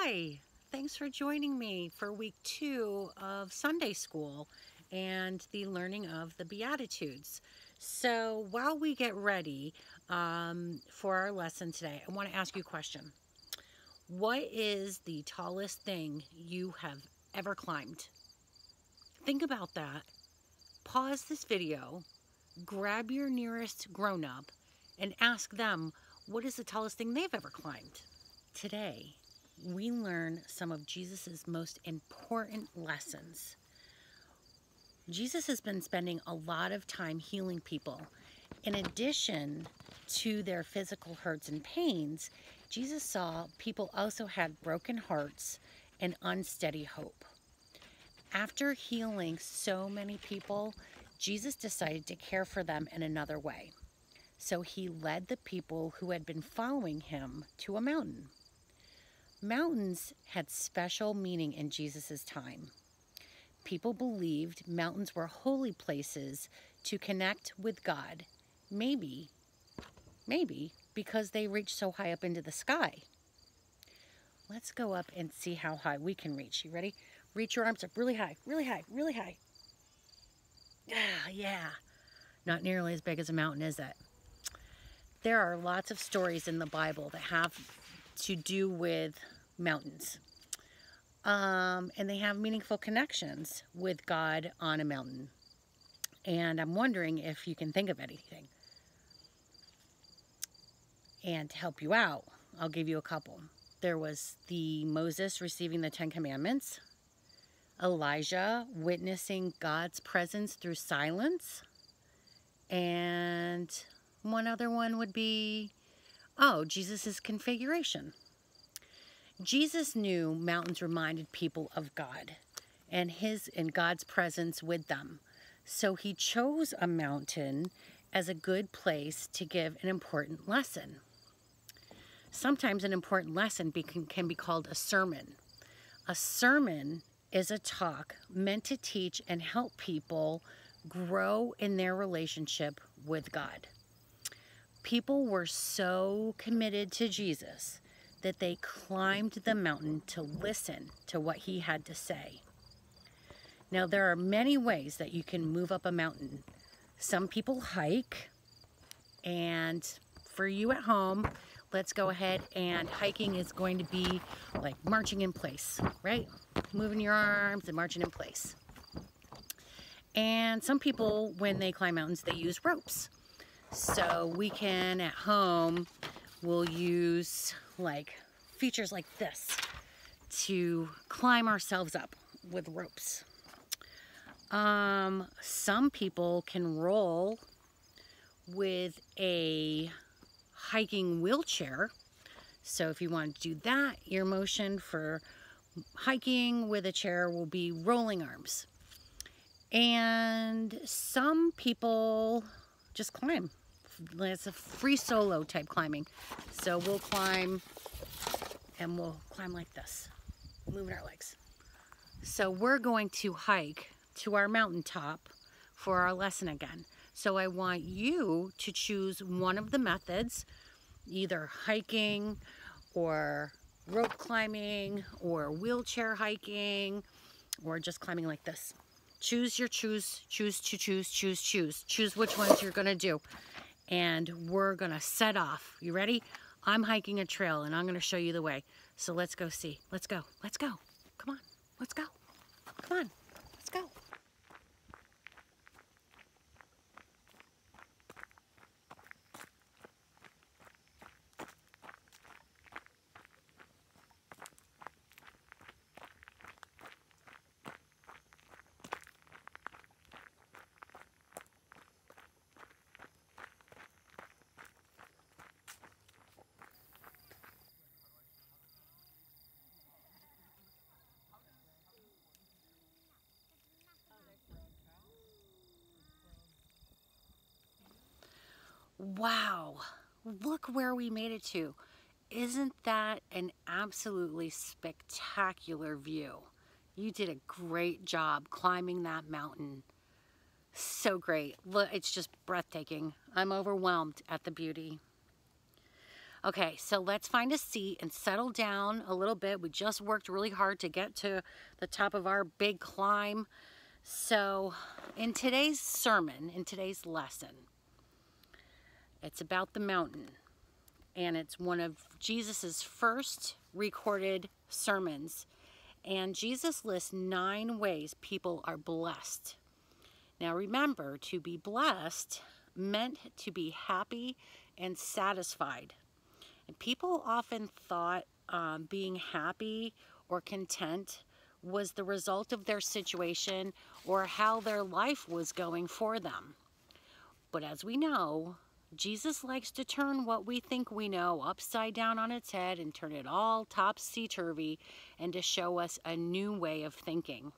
Hi, thanks for joining me for week 2 of Sunday school and the learning of the Beatitudes. So while we get ready for our lesson today, I want to ask you a question. What is the tallest thing you have ever climbed? Think about that. Pause this video, grab your nearest grown-up, and ask them what is the tallest thing they've ever climbed. Today, we learn some of Jesus's most important lessons. Jesus has been spending a lot of time healing people. In addition to their physical hurts and pains, Jesus saw people also had broken hearts and unsteady hope. After healing so many people, Jesus decided to care for them in another way. So he led the people who had been following him to a mountain. Mountains had special meaning in Jesus' time. People believed mountains were holy places to connect with God, maybe because they reached so high up into the sky. Let's go up and see how high we can reach. You ready? Reach your arms up really high, really high, really high. Yeah. Not nearly as big as a mountain, is it? There are lots of stories in the Bible that have to do with mountains. And they have meaningful connections with God on a mountain. And I'm wondering if you can think of anything. And to help you out, I'll give you a couple. There was the Moses receiving the 10 Commandments, Elijah witnessing God's presence through silence, and one other one would be, Jesus's configuration. Jesus knew mountains reminded people of God and God's presence with them. So he chose a mountain as a good place to give an important lesson. Sometimes an important lesson can be called a sermon. A sermon is a talk meant to teach and help people grow in their relationship with God. People were so committed to Jesus that they climbed the mountain to listen to what he had to say. Now, there are many ways that you can move up a mountain. Some people hike, and for you at home, let's go ahead, and hiking is going to be like marching in place, right? Moving your arms and marching in place. And some people, when they climb mountains, they use ropes. So we can, at home, we'll use features like this to climb ourselves up with ropes. Some people can roll with a hiking wheelchair. So if you want to do that, your motion for hiking with a chair will be rolling arms. And some people just climb. It's a free solo type climbing. So we'll climb, and we'll climb like this, moving our legs. So we're going to hike to our mountaintop for our lesson again. So I want you to choose one of the methods, either hiking or rope climbing or wheelchair hiking or just climbing like this. Choose which ones you're gonna do. And we're gonna set off. You ready? I'm hiking a trail and I'm gonna show you the way. So let's go see. Let's go. Let's go. Come on. Let's go. Come on. Let's go. Wow, look where we made it to. Isn't that an absolutely spectacular view? You did a great job climbing that mountain. So great. Look, it's just breathtaking. I'm overwhelmed at the beauty. Okay, so let's find a seat and settle down a little bit. We just worked really hard to get to the top of our big climb. So in today's sermon, in today's lesson, it's about the mountain. And it's one of Jesus's first recorded sermons. And Jesus lists 9 ways people are blessed. Now remember, to be blessed meant to be happy and satisfied. And people often thought being happy or content was the result of their situation or how their life was going for them. But as we know, Jesus likes to turn what we think we know upside down on its head and turn it all topsy-turvy and to show us a new way of thinking.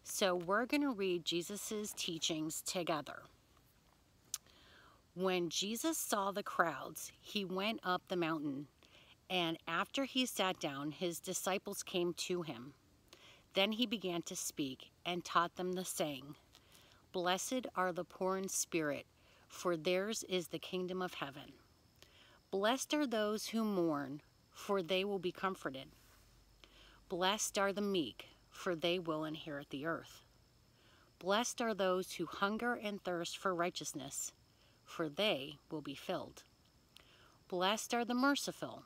So we're going to read Jesus's teachings together. When Jesus saw the crowds, he went up the mountain, and after he sat down, his disciples came to him. Then he began to speak and taught them the saying, "Blessed are the poor in spirit, for theirs is the kingdom of heaven. Blessed are those who mourn, for they will be comforted. Blessed are the meek, for they will inherit the earth. Blessed are those who hunger and thirst for righteousness, for they will be filled. Blessed are the merciful,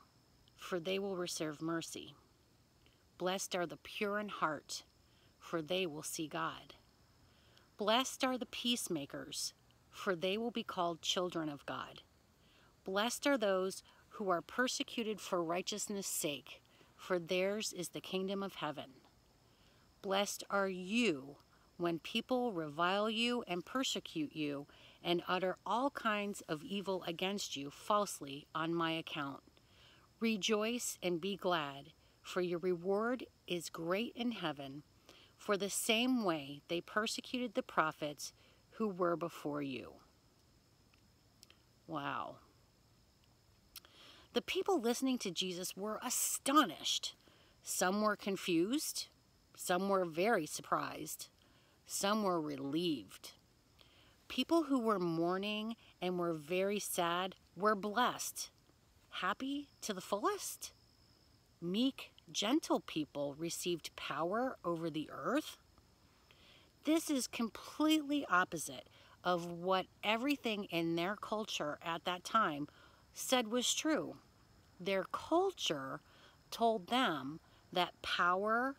for they will receive mercy. Blessed are the pure in heart, for they will see God. Blessed are the peacemakers, for they will be called children of God. Blessed are those who are persecuted for righteousness' sake, for theirs is the kingdom of heaven. Blessed are you when people revile you and persecute you and utter all kinds of evil against you falsely on my account. Rejoice and be glad, for your reward is great in heaven. For the same way they persecuted the prophets who were before you." Wow. The people listening to Jesus were astonished. Some were confused. Some were very surprised. Some were relieved. People who were mourning and were very sad were blessed. Happy to the fullest? Meek, gentle people received power over the earth? This is completely opposite of what everything in their culture at that time said was true. Their culture told them that power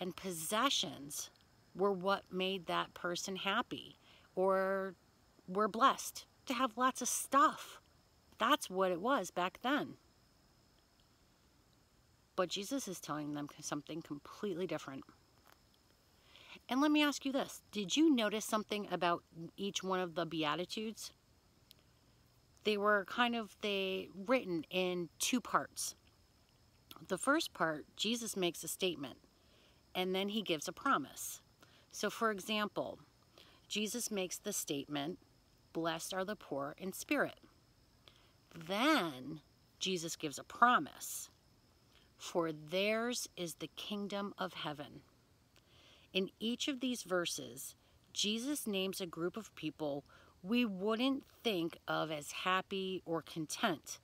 and possessions were what made that person happy or were blessed to have lots of stuff. That's what it was back then. But Jesus is telling them something completely different. And let me ask you this. Did you notice something about each one of the Beatitudes? They were written in 2 parts. The first part, Jesus makes a statement, and then he gives a promise. So for example, Jesus makes the statement, "Blessed are the poor in spirit." Then Jesus gives a promise, "For theirs is the kingdom of heaven." In each of these verses, Jesus names a group of people we wouldn't think of as happy or content,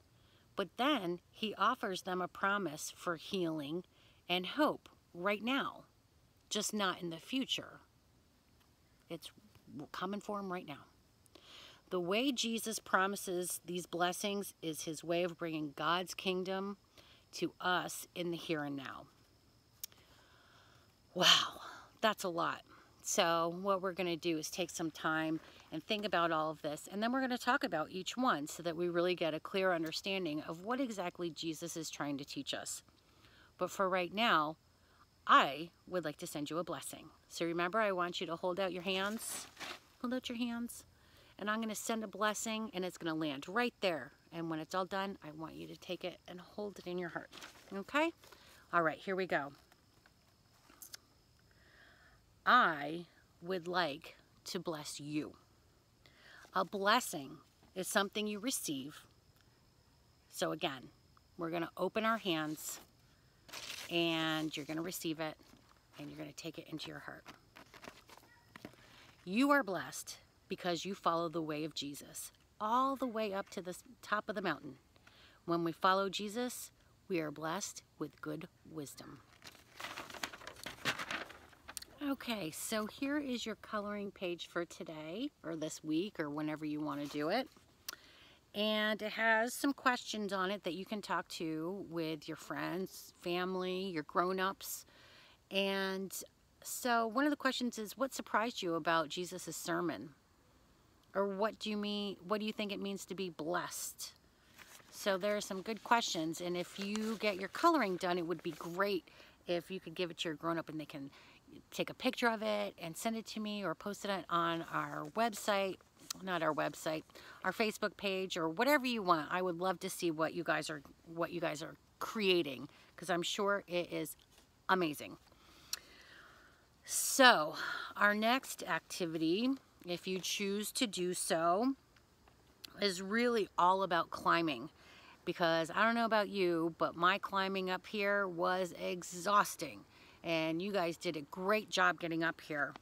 but then he offers them a promise for healing and hope right now, just not in the future. It's coming for them right now. The way Jesus promises these blessings is his way of bringing God's kingdom to us in the here and now. Wow, that's a lot. So what we're going to do is take some time and think about all of this, and then we're going to talk about each one so that we really get a clear understanding of what exactly Jesus is trying to teach us. But for right now, I would like to send you a blessing. So remember, I want you to hold out your hands. Hold out your hands. And I'm going to send a blessing, and it's going to land right there. And when it's all done, I want you to take it and hold it in your heart. Okay? All right, here we go. I would like to bless you. A blessing is something you receive. So again, we're going to open our hands, and you're going to receive it, and you're going to take it into your heart. You are blessed because you follow the way of Jesus, all the way up to the top of the mountain, When we follow Jesus, we are blessed with good wisdom. Okay, so here is your coloring page for today, or this week, or whenever you want to do it. And it has some questions on it that you can talk to with your friends, family, your grown-ups. And so one of the questions is, what surprised you about Jesus' sermon? Or what do you think it means to be blessed? So there are some good questions, and if you get your coloring done, it would be great if you could give it to your grown-up and they can take a picture of it and send it to me, or post it on our website, not our website, our Facebook page, or whatever you want. I would love to see what you guys are creating, because I'm sure it is amazing. So our next activity, if you choose to do so, is really all about climbing. Because I don't know about you, but my climbing up here was exhausting. And you guys did a great job getting up here.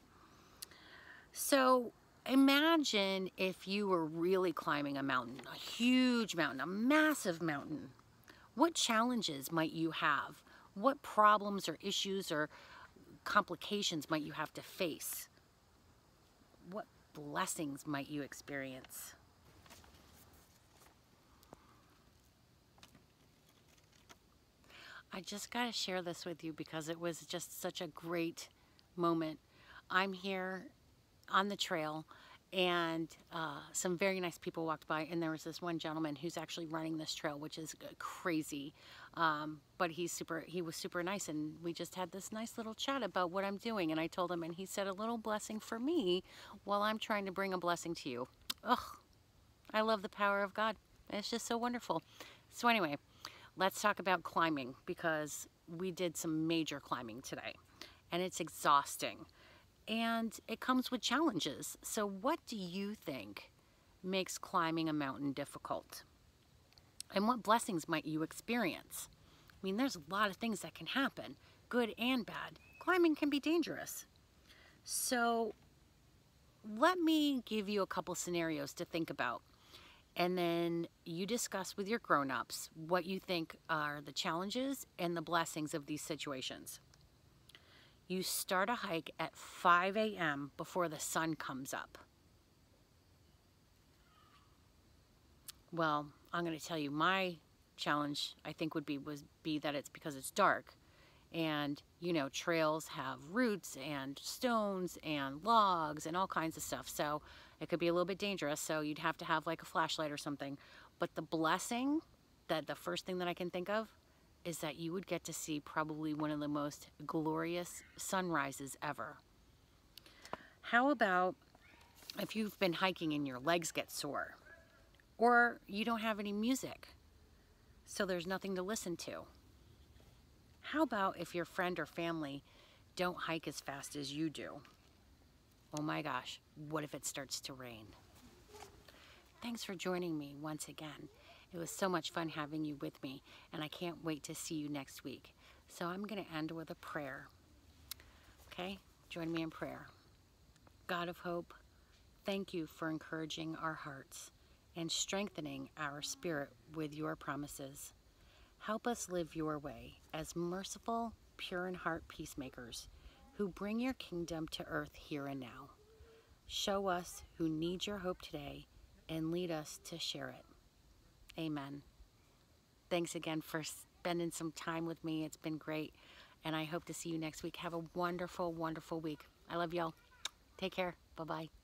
So imagine if you were really climbing a mountain, a huge mountain, a massive mountain. What challenges might you have? What problems or issues or complications might you have to face? What blessings might you experience? I just got to share this with you because it was just such a great moment. I'm here on the trail, and some very nice people walked by, and there was this one gentleman who's actually running this trail, which is crazy. But he was super nice, and we just had this nice little chat about what I'm doing, and I told him, and he said, a little blessing for me while I'm trying to bring a blessing to you. Ugh, I love the power of God. It's just so wonderful. So anyway, let's talk about climbing, because we did some major climbing today, and it's exhausting, and it comes with challenges. So what do you think makes climbing a mountain difficult? And what blessings might you experience? I mean, there's a lot of things that can happen, good and bad. Climbing can be dangerous. So let me give you a couple scenarios to think about. And then you discuss with your grown-ups what you think are the challenges and the blessings of these situations. You start a hike at 5 a.m. before the sun comes up. Well, I'm going to tell you, my challenge, I think, would be that it's because it's dark. And, you know, trails have roots and stones and logs and all kinds of stuff. So it could be a little bit dangerous. So you'd have to have like a flashlight or something. But the blessing, the first thing that I can think of, is that you would get to see probably one of the most glorious sunrises ever. How about if you've been hiking and your legs get sore, or you don't have any music, so there's nothing to listen to? How about if your friend or family don't hike as fast as you do? Oh my gosh, what if it starts to rain? Thanks for joining me once again. It was so much fun having you with me, and I can't wait to see you next week. So I'm going to end with a prayer. Okay? Join me in prayer. God of hope, thank you for encouraging our hearts and strengthening our spirit with your promises. Help us live your way as merciful, pure in heart peacemakers who bring your kingdom to earth here and now. Show us who need your hope today and lead us to share it. Amen. Thanks again for spending some time with me. It's been great, and I hope to see you next week. Have a wonderful, wonderful week. I love y'all. Take care. Bye-bye.